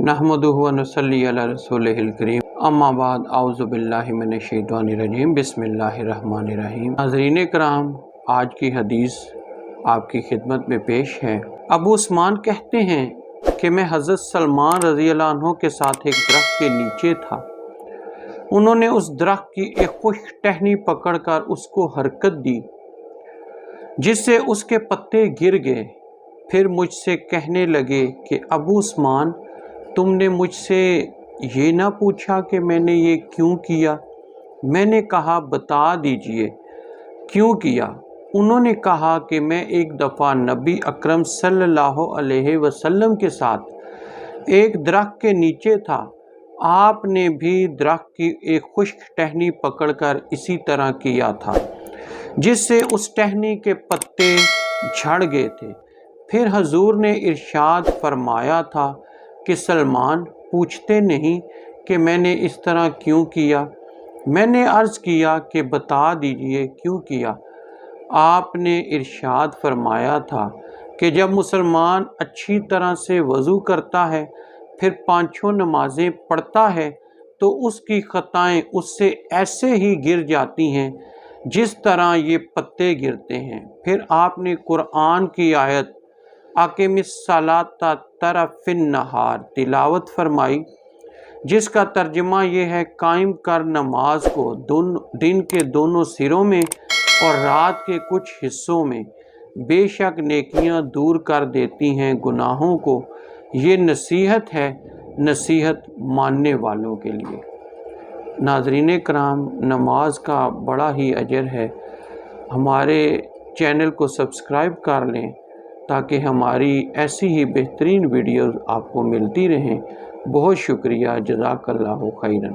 नहमदुहु व नसल्ली अला रसूलिहिल करीम अम्मा बाद औज़ु बिल्लाहि मिनश शैतानिर रजीम बिस्मिल्लाहिर रहमानिर रहीम। नाज़रीन कराम, आज की हदीस आपकी खिदमत में पेश है। अबू उस्मान कहते हैं कि मैं हज़रत सलमान रज़ी अल्लाह अन्हु के साथ एक दरख्त के नीचे था। उन्होंने उस दरख्त की एक खुश्क टहनी पकड़कर उसको हरकत दी जिससे उसके पत्ते गिर गए। फिर मुझसे कहने लगे कि अबू उस्मान, तुमने मुझसे ये ना पूछा कि मैंने ये क्यों किया? मैंने कहा, बता दीजिए क्यों किया। उन्होंने कहा कि मैं एक दफ़ा नबी अकरम सल्लल्लाहु अलैहि वसल्लम के साथ एक दरख्त के नीचे था। आपने भी दरख्त की एक खुश्क टहनी पकड़कर इसी तरह किया था जिससे उस टहनी के पत्ते झड़ गए थे। फिर हजूर ने इरशाद फरमाया था कि सलमान, पूछते नहीं कि मैंने इस तरह क्यों किया। मैंने अर्ज़ किया कि बता दीजिए क्यों किया। आपने इरशाद फरमाया था कि जब मुसलमान अच्छी तरह से वज़ू करता है फिर पांचों नमाज़ें पढ़ता है तो उसकी ख़ताएँ उससे ऐसे ही गिर जाती हैं जिस तरह ये पत्ते गिरते हैं। फिर आपने कुरान की आयत अक़िमिस्सलाता तरफ़िन नहार तिलावत फरमाई, जिसका तर्जुमा ये है, कायम कर नमाज को दिन के दोनों सिरों में और रात के कुछ हिस्सों में। बेशक नेकियां दूर कर देती हैं गुनाहों को। ये नसीहत है, नसीहत मानने वालों के लिए। नाज़रीन कराम, नमाज का बड़ा ही अजर है। हमारे चैनल को सब्सक्राइब कर लें ताकि हमारी ऐसी ही बेहतरीन वीडियोज़ आपको मिलती रहें। बहुत शुक्रिया, जज़ाकल्लाहु खैरन।